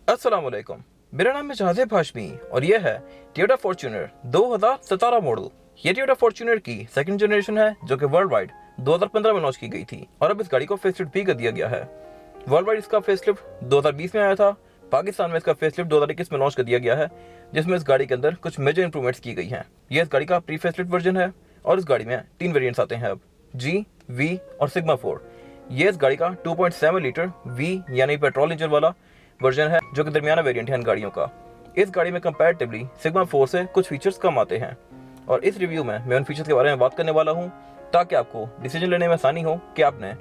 अस्सलामुअलैकुम। मेरा नाम है शाहज़ेब हाशमी और यह है टोयोटा फॉर्च्यूनर 2017 मॉडल। ये टोयोटा फॉर्च्यूनर की सेकंड जनरेशन है जो कि वर्ल्ड वाइड 2015 में लॉन्च की गई थी और अब इस गाड़ी को फेसलिफ्ट भी कर दिया गया है। वर्ल्ड वाइड इसका फेसलिफ्ट 2020 में आया था। पाकिस्तान में इसका फेसलिफ्ट 2021 में लॉन्च कर दिया गया है, जिसमें इस गाड़ी के अंदर कुछ मेजर इंप्रूवमेंट्स की गई हैं। यह इस गाड़ी का प्री फेसलिफ्ट वर्जन है और इस गाड़ी में 3 वेरिएंट्स आते हैं अब, जी, वी और सिग्मा 4। ये इस गाड़ी का 2.7 लीटर वी यानी पेट्रोल इंजन वाला वर्जन है जो कि दरमियाना वेरिएंट है इन गाड़ियों का। इस गाड़ी में कंपैरेटिवली सिग्मा 4 से कुछ फीचर्स कम आते हैं और इस रिव्यू में मैं उन फीचर्स के बारे में बात करने वाला हूं ताकि आपको डिसीजन लेने में आसानी हो कि आपने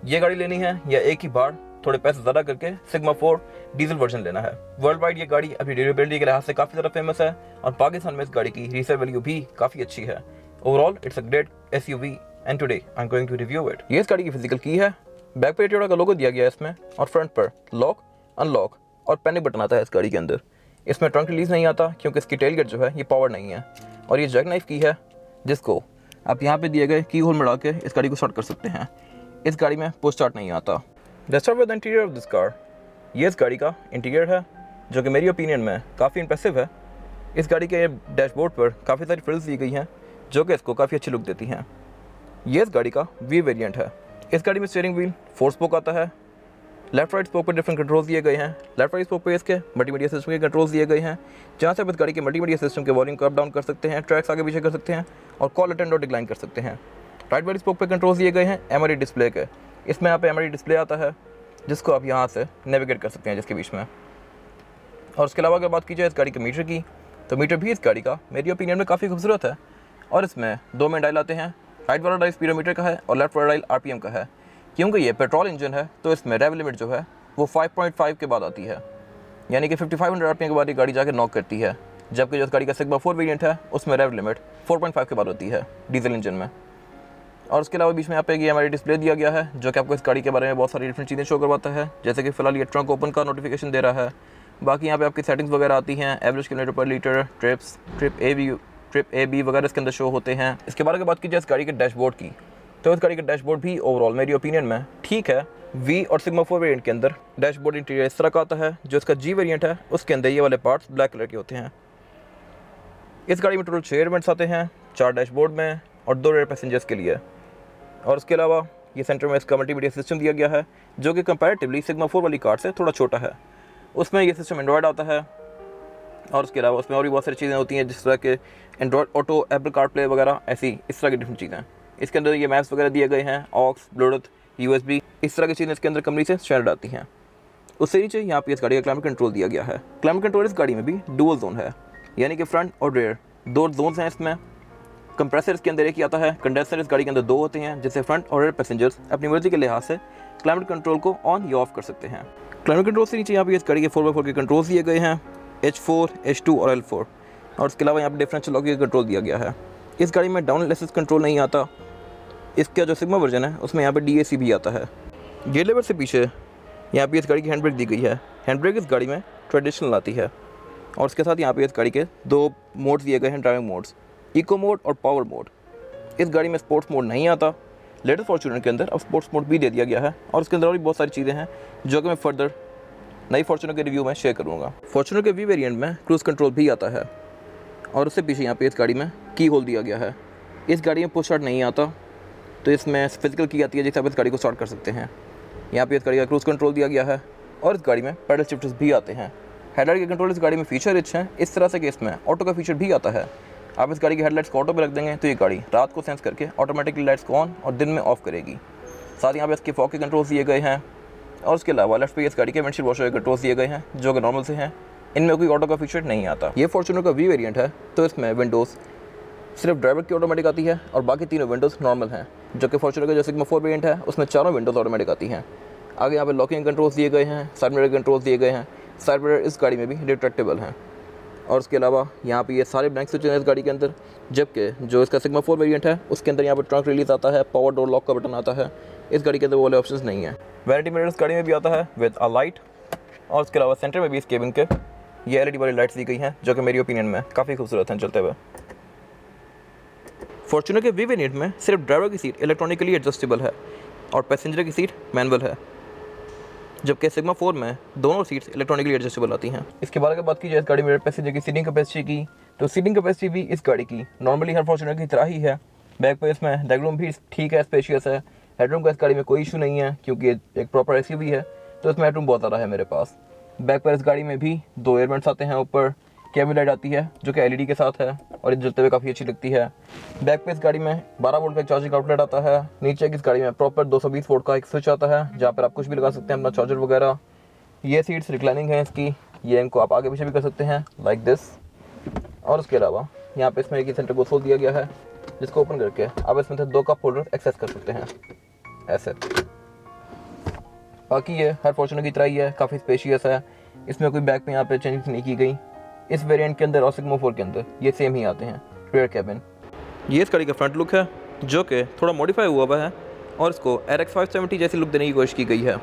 ये गाड़ी लेनी है या एक ही बार थोड़े पैसे ज़्यादा करके सिग्मा 4 डीजल वर्जन लेना है। वर्ल्ड वाइड ये गाड़ी अपनी ड्यूरेबिलिटी के लिहाज से काफ़ी ज़्यादा फेमस है और पाकिस्तान में इस गाड़ी की रीसेल वैल्यू भी काफ़ी अच्छी है। Overall it's a great SUV and today I am going to review it. ये इस गाड़ी की फिजिकल की है। बैक पे टोयोटा का लोगो दिया गया है इसमें और फ्रंट पर लॉक, अनलॉक और पैनिक बटन आता है इस गाड़ी के अंदर। इसमें ट्रंक रिलीज नहीं आता क्योंकि इसकी टेलगेट जो है ये पावर नहीं है और ये जैक नाइफ की है जिसको आप यहाँ पे दिए गए की होल में डाल के इस गाड़ी को स्टार्ट कर सकते हैं। इस गाड़ी में पुश स्टार्ट नहीं आता। Let's start with the interior of this car. ये इस गाड़ी का इंटीरियर है जो कि मेरी ओपिनियन में काफ़ी इंप्रेसिव है। इस गाड़ी के डैशबोर्ड पर काफ़ी सारी फ्रिल्स दी गई हैं जो कि इसको काफ़ी अच्छी लुक देती हैं। ये इस गाड़ी का वी वेरिएंट है। इस गाड़ी में स्टीयरिंग व्हील 4 स्पोक आता है। लेफ्ट राइट स्पोक पर डिफरेंट कंट्रोल्स दिए गए हैं। लेफ्ट राइट स्पोक पर इसके मल्टीमीडिया सिस्टम के कंट्रोल्स दिए गए हैं जहाँ से आप इस गाड़ी के मल्टीमीडिया सिस्टम के वॉल्यूम को अप डाउन कर सकते हैं, ट्रैक्स आगे पीछे कर सकते हैं और कॉल अटेंड और डिक्लाइन कर सकते हैं। राइट वाली स्पोक पर कंट्रोल्स दिए गए हैं MRI डिस्प्ले के। इसमें यहाँ पे MRI डिस्प्ले आता है जिसको आप यहाँ से नेविगेट कर सकते हैं जिसके बीच में। और उसके अलावा अगर बात की जाए इस गाड़ी के मीटर की, तो मीटर भी इस गाड़ी का मेरी ओपिनियन में काफ़ी खूबसूरत है और इसमें 2 मेन डायल आते हैं। राइट वाला डायल स्पीडोमीटर का है और लेफ्ट वाला डायल RPM का है। क्योंकि ये पेट्रोल इंजन है तो इसमें रेव लिमिट जो है वो 5.5 के बाद आती है, यानी कि 5500 RPM के बाद ये गाड़ी जाके नॉक करती है। जबकि जो इस गाड़ी का सिग्मा 4 वेरिएंट है उसमें रेव लिमिट 4.5 के बाद होती है डीजल इंजन में। और उसके अलावा बीच में यहाँ पे ये हमारी डिस्प्ले दिया गया है जो कि आपको इस गाड़ी के बारे में बहुत सारी डिफरेंट चीज़ें शो करवाता है, जैसे कि फिलहाल ये ट्रंक ओपन का नोटिफिकेशन दे रहा है। बाकी यहाँ पे आपकी सेटिंग्स वगैरह आती हैं, एवरेज किलोमीटर पर लीटर, ट्रिप ए बी वगैरह इसके अंदर शो होते हैं। इसके बारे में बात की जाए इस गाड़ी के डैशबोर्ड की, तो इस गाड़ी का डैशबोर्ड भी ओवरऑल मेरी ओपिनियन में ठीक है। वी और सिग्मा 4 वेरिएंट के अंदर डैशबोर्ड इंटीरियर इस तरह का आता है। जो इसका जी वेरिएंट है उसके अंदर ये वाले पार्ट्स ब्लैक कलर के होते हैं। इस गाड़ी में टोटल 6 एयरवेंट्स आते हैं, 4 डैशबोर्ड में और 2 रेयर पैसेंजर्स के लिए। और उसके अलावा ये सेंटर में इसका मल्टीमीडिया सिस्टम दिया गया है जो कि कंपैरेटिवली सिग्मा 4 वाली कार से थोड़ा छोटा है। उसमें ये सिस्टम एंड्रॉयड आता है और उसके अलावा उसमें और भी बहुत सारी चीज़ें होती हैं जिस तरह के एंड्रॉयड ऑटो, एप्पल कारप्ले वगैरह, ऐसी इस तरह की डिफरेंट चीज़ें। इसके अंदर ये मैप्स वगैरह दिए गए हैं, ऑक्स, ब्लूटूथ, USB, इस तरह की चीज़ें इसके अंदर कंपनी से स्टैंडर्ड आती हैं। उससे नीचे यहाँ पे इस गाड़ी का क्लाइमेट कंट्रोल दिया गया है। क्लाइमेट कंट्रोल इस गाड़ी में भी डुअल जोन है, यानी कि फ्रंट और रेयर 2 जोन्स हैं इसमें। कंप्रेसर इसके अंदर एक ही आता है, कंडेंसर इस गाड़ी के अंदर 2 होते हैं जिससे फ्रंट और रेयर पैसेंजर्स अपनी मर्जी के लिहाज से क्लाइमेट कंट्रोल को ऑन या ऑफ कर सकते हैं। क्लाइमेट कंट्रोल से नीचे यहाँ पे इस गाड़ी के 4x4 के कंट्रोल्स दिए गए हैं, H4, H2 और L4। और उसके अलावा यहाँ पे डिफरेंशियल लॉक का कंट्रोल दिया गया है। इस गाड़ी में डाउन असिस्ट कंट्रोल नहीं आता। इसका जो सिग्मा वर्जन है उसमें यहाँ पे DAC भी आता है। गियर लेवर से पीछे यहाँ पे इस गाड़ी की हैंड ब्रेक दी गई है। हैंड ब्रेक इस गाड़ी में ट्रेडिशनल आती है और उसके साथ यहाँ पे इस गाड़ी के 2 मोड्स दिए गए हैं, ड्राइविंग मोड्स, इको मोड और पावर मोड। इस गाड़ी में स्पोर्ट्स मोड नहीं आता। लेटेस्ट फॉर्च्यूनर के अंदर अब स्पोर्ट्स मोड भी दे दिया गया है और उसके अंदर और भी बहुत सारी चीज़ें हैं जो कि मैं फर्दर नई फॉर्च्यूनर के रिव्यू में शेयर करूँगा। फॉर्च्यूनर के वी वेरिएंट में क्रूज कंट्रोल भी आता है और उससे पीछे यहाँ पे इस गाड़ी में की होल दिया गया है। इस गाड़ी में पुश स्टार्ट नहीं आता तो इसमें फिजिकल की आती है जिससे आप इस गाड़ी को स्टार्ट कर सकते हैं। यहाँ पे इस गाड़ी का क्रूज कंट्रोल दिया गया है और इस गाड़ी में पैडल शिफ्टर्स भी आते हैं। हेडलाइट के कंट्रोल इस गाड़ी में फीचर रिच हैं इस तरह से कि इसमें ऑटो का फीचर भी आता है। आप इस गाड़ी की हेडलाइट्स को ऑटो पे रख देंगे तो ये गाड़ी रात को सेंस करके ऑटोमेटिकली लाइट्स को ऑन और दिन में ऑफ करेगी। साथ ही यहाँ पे इसके फॉग के कंट्रोल्स दिए गए हैं और उसके अलावा लेफ्ट पे इस गाड़ी के विंडशील्ड वॉशर के कंट्रोल्स दिए गए हैं जो कि नॉर्मल से हैं। इनमें कोई ऑटो का फीचर नहीं आता। ये फॉर्च्यूनर का वी वेरिएंट है तो इसमें विंडोज़ सिर्फ ड्राइवर की ऑटोमेटिक आती है और बाकी तीनों विंडोज़ नॉर्मल हैं। जो कि फॉर्च्यूनर का जो सिग्मा 4 वेरिएंट है उसमें 4 विंडोज़ ऑटोमेटिक आती हैं। आगे यहाँ पे लॉकिंग कंट्रोल्स दिए गए हैं, साइड मिरर कंट्रोल्स दिए गए हैं। साइड मिरर इस गाड़ी में भी रिट्रैक्टेबल हैं और उसके अलावा यहाँ पे ये सारे ब्लैंक स्विच हैं इस गाड़ी के अंदर। जबकि जो इसका सिग्मा 4 वेरिएंट है उसके अंदर यहाँ पे ट्रंक रिलीज आता है, पावर डोर लॉक का बटन आता है। इस गाड़ी के अंदर वो वाले ऑप्शंस नहीं है। वैनिटी मिरर इस गाड़ी में भी आता है विद अ लाइट और उसके अलावा सेंटर में भी इस केबिन के ये LED वाली लाइट्स दी गई हैं जो कि मेरी ओपिनियन में काफ़ी खूबसूरत हैं चलते हुए। फॉर्च्यूनर के वी वेरिएंट में सिर्फ ड्राइवर की सीट इलेक्ट्रॉनिकली एडजस्टेबल है और पैसेंजर की सीट मैनुअल है। जबकि सिग्मा 4 में दोनों सीट्स इलेक्ट्रॉनिकली एडजस्टेबल आती हैं। इसके बारे में बात की जाए इस गाड़ी में पैसेंजर की सीटिंग कैपेसिटी की, तो सीटिंग कैपेसिटी भी इस गाड़ी की नॉर्मली हर फॉर्च्यूनर की तरह ही है। बैक पे इसमें लेगरूम भी ठीक है, स्पेशियस है। हेडरूम का इस गाड़ी में कोई इशू नहीं है क्योंकि एक प्रॉपर एसयूवी है, तो इसमें हेडरूम बहुत ज़्यादा है मेरे पास। बैक पर इस गाड़ी में भी 2 एयर वेंट्स आते हैं, ऊपर कैबिन लाइट आती है जो कि एलईडी के साथ है और ये जलते हुए काफ़ी अच्छी लगती है। बैक पे इस गाड़ी में 12 वोल्ट का चार्जिंग आउटलेट आता है। नीचे की इस गाड़ी में प्रॉपर 220 वोल्ट का एक स्विच आता है जहाँ पर आप कुछ भी लगा सकते हैं अपना चार्जर वगैरह। ये सीट्स रिक्लाइनिंग है इसकी, ये इनको आप आगे पीछे भी कर सकते हैं लाइक दिस। और उसके अलावा यहाँ पे इसमें एक सेंटर कंसोल दिया गया है जिसको ओपन करके आप इसमें से 2 कप होल्डर एक्सेस कर सकते हैं ऐसे। बाकी ये हर फॉर्च्यूनर की तरह ही है, काफ़ी स्पेशियस है। इसमें कोई बैक पे यहाँ पे चेंज नहीं की गई। इस वेरिएंट के अंदर और सिग्मा 4 के अंदर ये सेम ही आते हैं रियर कैबिन। ये इस गाड़ी का फ्रंट लुक है जो कि थोड़ा मॉडिफाई हुआ हुआ है और इसको RX 570 जैसी लुक देने की कोशिश की गई है।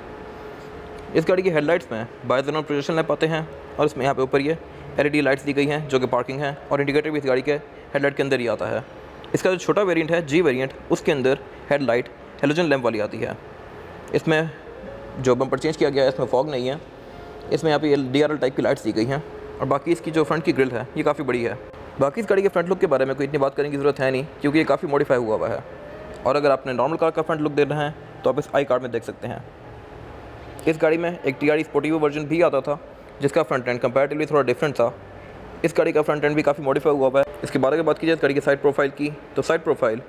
इस गाड़ी की हेडलाइट्स में बाइजोनल प्रोजेक्शन लैंप आते हैं और इसमें यहाँ पे ऊपर ये LED लाइट्स दी गई हैं जो कि पार्किंग है, और इंडिकेटर भी इस गाड़ी के हेडलाइट के अंदर ही आता है। इसका जो छोटा वेरिएंट है G वेरिएंट, उसके अंदर हेडलाइट हेलोजन लैंप वाली आती है। इसमें जो बम्पर चेंज किया गया है इसमें फॉग नहीं है, इसमें यहाँ पे DRL टाइप की लाइट्स दी गई हैं। और बाकी इसकी जो फ्रंट की ग्रिल है ये काफ़ी बड़ी है। बाकी इस गाड़ी के फ्रंट लुक के बारे में कोई इतनी बात करने की ज़रूरत है नहीं क्योंकि ये काफ़ी मॉडिफाई हुआ हुआ है। और अगर आपने नॉर्मल कार का फ्रंट लुक देखना है तो आप इस आई कार्ड में देख सकते हैं। इस गाड़ी में एक TRD स्पोर्टिवो वर्जन भी आता था जिसका फ्रंट एंड कंपैरेटिवली थोड़ा डिफरेंट था। इस गाड़ी का फ्रंट एंड भी काफ़ी मॉडिफाई हुआ हुआ है। इसके बारे में बात की जाए इस गाड़ी की साइड प्रोफाइल की, तो साइड प्रोफाइल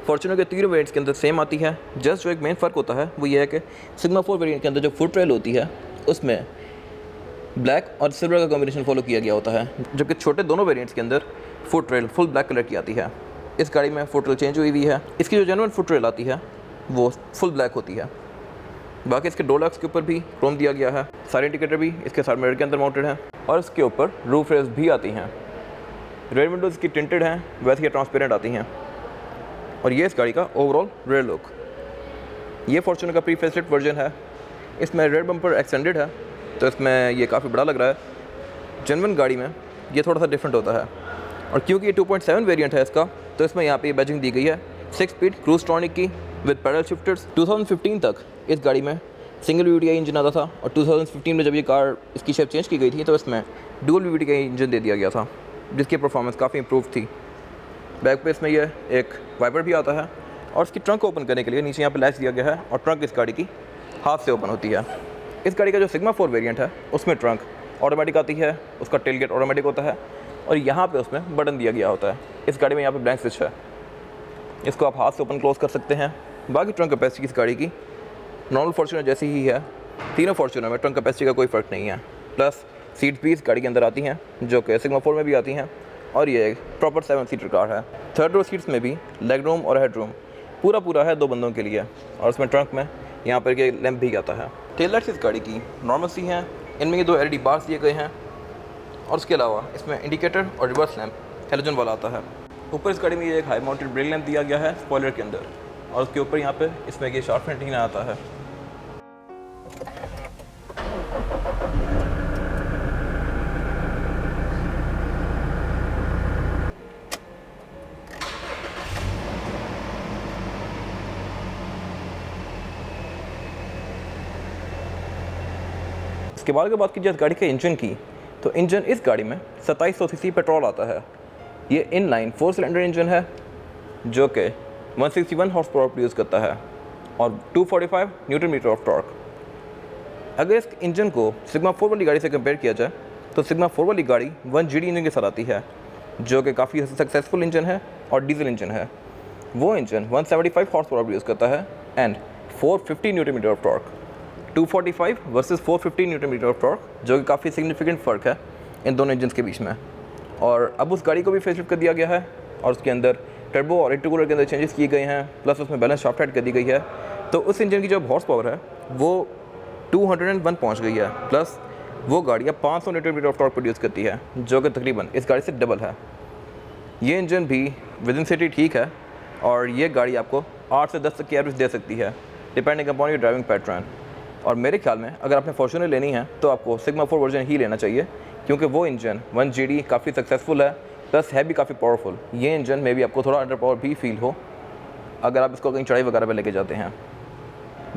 फॉर्च्यूनर के तीनों वेरिएंट्स के अंदर सेम आती है। जस्ट जो एक मेन फ़र्क होता है वो ये है कि सिग्मा 4 वेरिएंट के अंदर जो फुट रेल होती है उसमें ब्लैक और सिल्वर का कॉम्बिनेशन फॉलो किया गया होता है, जबकि छोटे दोनों वेरिएंट्स के अंदर foot rail full black colour की आती है। इस गाड़ी में फुट रेल चेंज हुई हुई है। इसकी जो जेन्युइन फुट रेल आती है वो फुल ब्लैक होती है। बाकी इसके डोर लॉक्स के ऊपर भी क्रोम दिया गया है। सारे इंडिकेटर भी इसके साथ मिरर के अंदर माउंटेड हैं और इसके ऊपर रूफ रेल्स भी आती हैं। रेयर विंडोज़ की टिंटेड हैं, वैसे ही ट्रांसपेरेंट आती हैं। और ये इस गाड़ी का ओवरऑल रेयर लुक। ये फॉर्च्यूनर का प्री फेसलिफ्ट वर्जन है। इसमें रेयर बम्पर एक्सटेंडेड है तो इसमें ये काफ़ी बड़ा लग रहा है। जेन्युइन गाड़ी में ये थोड़ा सा डिफरेंट होता है। और क्योंकि ये 2.7 वेरिएंट है इसका, तो इसमें यहाँ पे ये बैजिंग दी गई है 6 स्पीड क्रूज ट्रॉनिक की विद पैडल शिफ्टर्स। 2015 तक इस गाड़ी में सिंगल VVTi इंजन आता था और 2015 में जब ये कार इसकी शेप चेंज की गई थी तो इसमें डुअल VVTi इंजन दे दिया गया था जिसकी परफॉर्मेंस काफ़ी इंप्रूव थी। बैक पे इसमें ये एक वाइपर भी आता है और इसकी ट्रंक ओपन करने के लिए नीचे यहाँ पे लैच दिया गया है और ट्रंक इस गाड़ी की हाथ से ओपन होती है। इस गाड़ी का जो सिग्मा 4 वेरिएंट है उसमें ट्रंक ऑटोमेटिक आती है, उसका टेल गेट ऑटोमेटिक होता है और यहाँ पे उसमें बटन दिया गया होता है। इस गाड़ी में यहाँ पे ब्लैंक स्विच है, इसको आप हाथ से ओपन क्लोज कर सकते हैं। बाकी ट्रंक कैपेसिटी इस गाड़ी की नॉर्मल फॉर्च्यूनर जैसी ही है। तीनों फॉर्च्यूनर में ट्रंक कैपेसिटी का कोई फ़र्क नहीं है। प्लस सीट भी इस गाड़ी के अंदर आती हैं जो कि सिग्मा 4 में भी आती हैं और ये एक प्रॉपर 7 सीटर कार है। थर्ड रो सीट्स में भी लेग रूम और हेड रूम पूरा है 2 बंदों के लिए और उसमें ट्रंक में यहाँ पर के लैंप भी आता है। टेल लाइट्स इस गाड़ी की नॉर्मल सी हैं, इनमें ये 2 LED बार्स दिए गए हैं और उसके अलावा इसमें इंडिकेटर और रिवर्स लैंप हेलोजन वाला आता है। ऊपर इस गाड़ी में ये एक हाई माउंटेड ब्रेक लैंप दिया गया है स्पॉइलर के अंदर और उसके ऊपर यहाँ पे इसमें ये शार्प एंटीना आता है। इसके बाद बात की जाए गाड़ी के इंजन की, तो इंजन इस गाड़ी में 2700 सीसी पेट्रोल आता है। ये इनलाइन 4 सिलेंडर इंजन है जो कि 161 हॉर्स पावर प्रोड्यूस करता है और 245 न्यूटन मीटर ऑफ टॉर्क। अगर इस इंजन को सिग्मा 4 वाली गाड़ी से कंपेयर किया जाए तो सिग्मा 4 वाली गाड़ी 1GD इंजन के साथ आती है जो कि काफ़ी सक्सेसफुल इंजन है और डीजल इंजन है। वो इंजन 175 हॉर्स पावर प्रोड्यूस करता है and 450 newton meter of torque. 245 versus 450 newton meter of torque जो कि काफ़ी सिग्निफिकेंट फ़र्क है इन दोनों इंजन के बीच में। और अब उस गाड़ी को भी फेसलिफ्ट कर दिया गया है और उसके अंदर टर्बो और इंटरकूलर के अंदर चेंजेस किए गए हैं, प्लस उसमें बैलेंस शाफ्ट ऐड कर दी गई है। तो उस इंजन की जो हॉर्स पावर है वो 201 पहुंच गई है, प्लस वो गाड़ी अब 500 newton meter of torque produce करती है जो कि तकरीबन इस गाड़ी से डबल है। ये इंजन भी विद इन सिटी ठीक है और ये गाड़ी आपको 8 से 10 तक की एवरेज दे सकती है depending upon your driving pattern. और मेरे ख्याल में अगर आपने फॉर्च्यूनर लेनी है तो आपको सिग्मा 4 वर्जन ही लेना चाहिए क्योंकि वो इंजन 1GD काफ़ी सक्सेसफुल है, प्लस है भी काफ़ी पावरफुल। ये इंजन में भी आपको थोड़ा अंडर पावर भी फील हो अगर आप इसको कहीं चढ़ाई वगैरह पे लेके जाते हैं।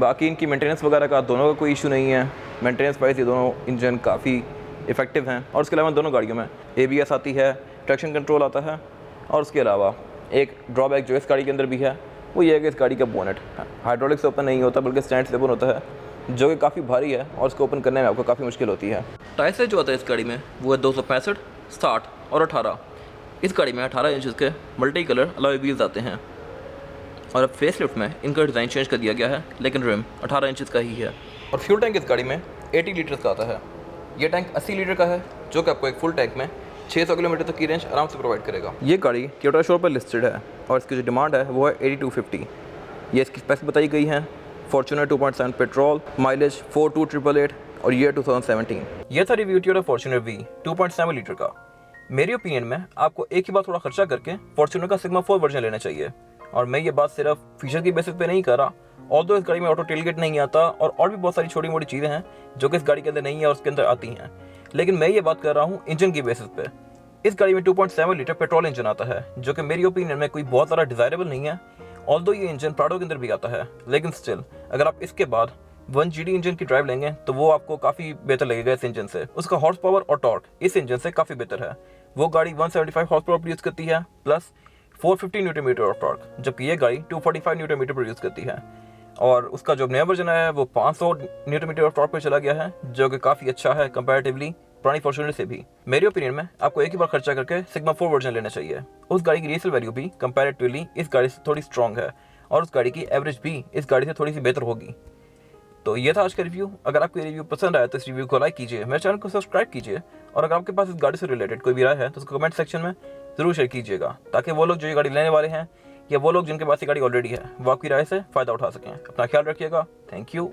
बाकी इनकी मेंटेनेंस वगैरह का दोनों का कोई इशू नहीं है। मेंटेनेंस वाइज ये दोनों इंजन काफ़ी इफेक्टिव हैं। और उसके अलावा दोनों गाड़ियों में ABS आती है, ट्रैक्शन कंट्रोल आता है। और उसके अलावा एक ड्रॉबैक जो इस गाड़ी के अंदर भी है वो ये है कि इस गाड़ी का बोनेट हाइड्रोलिक से ओपन नहीं होता बल्कि स्टैंड से ओपन होता है, जो कि काफ़ी भारी है और उसको ओपन करने में आपको काफ़ी मुश्किल होती है। टायर साइज जो आता है इस गाड़ी में वो है 265, 60 और 18। इस गाड़ी में 18 इंचज़ के मल्टी कलर अलॉय व्हील्स आते हैं। और अब फेस लिफ्ट में इनका डिज़ाइन चेंज कर दिया गया है, लेकिन रिम 18 इंचज़ का ही है। और फ्यूल टैंक इस गाड़ी में 80 लीटर्स का आता है। ये टैंक 80 लीटर का है, जो कि आपको एक फुल टैंक में 600 किलोमीटर तक की रेंज आराम से प्रोवाइड करेगा। ये गाड़ी टोयोटा शोर पर लिस्टेड है और इसकी जो डिमांड है वो है 8250। ये इसकी स्पेक्स बताई गई हैं। फॉर्च्यूनर 2.7 पेट्रोल, माइलेज 42,888 और ईयर 2017। ये था review Toyota Fortuner V 2.7 litre का। मेरी ओपिनियन में आपको एक ही बार थोड़ा खर्चा करके फॉर्च्यूनर का सिग्मा 4 वर्जन लेना चाहिए। और मैं ये बात सिर्फ फीचर की बेसिस पे नहीं कर रहा, ऑल्दो इस गाड़ी में ऑटो टेलगेट नहीं आता और भी बहुत सारी छोटी मोटी चीज़ें हैं जो कि इस गाड़ी के अंदर नहीं है और उसके अंदर आती हैं, लेकिन मैं ये बात कर रहा हूँ इंजन की बेसिस पे। इस गाड़ी में 2.7 लीटर पेट्रोल इंजन आता है, जो कि मेरी ओपिनियन में कोई बहुत ज़्यादा डिज़ायरेबल नहीं है। ऑल्दो ये इंजन प्राडो के अंदर भी आता है, लेकिन स्टिल अगर आप इसके बाद 1GD इंजन की ड्राइव लेंगे तो वो आपको काफ़ी बेहतर लगेगा इस इंजन से। उसका हॉर्स पावर और टॉर्क इस इंजन से काफ़ी बेहतर है। वो गाड़ी 175 हॉर्स पावर प्रोड्यूस करती है plus 450 newton meter of torque, जबकि ये गाड़ी 245 न्यूटन मीटर प्रोड्यूस करती है। और उसका जो नया वर्जन है वो 500 न्यूटन मीटर ऑफ टॉर्क पर चला गया है, जो कि काफ़ी अच्छा है कंपैरेटिवली पुरानी फॉर्च्यूनर से भी। मेरी ओपिनियन में आपको एक ही बार खर्चा करके सिग्मा 4 वर्जन लेना चाहिए। उस गाड़ी की रीसेल वैल्यू भी कंपैरेटिवली इस गाड़ी से थोड़ी स्ट्रॉन्ग है और उस गाड़ी की एवरेज भी इस गाड़ी से थोड़ी सी बेहतर होगी। तो ये था आज का रिव्यू। अगर आपको ये रिव्यू पसंद आया तो इस रिव्यू को लाइक कीजिए, मेरे चैनल को सब्सक्राइब कीजिए और अगर आपके पास इस गाड़ी से रिलेटेड कोई भी राय है तो उसको कमेंट सेक्शन में जरूर शेयर कीजिएगा, ताकि वो लोग जो ये गाड़ी लेने वाले हैं या वो लोग जिनके पास ये गाड़ी ऑलरेडी है वो आपकी राय से फ़ायदा उठा सकें। अपना ख्याल रखिएगा। Thank you.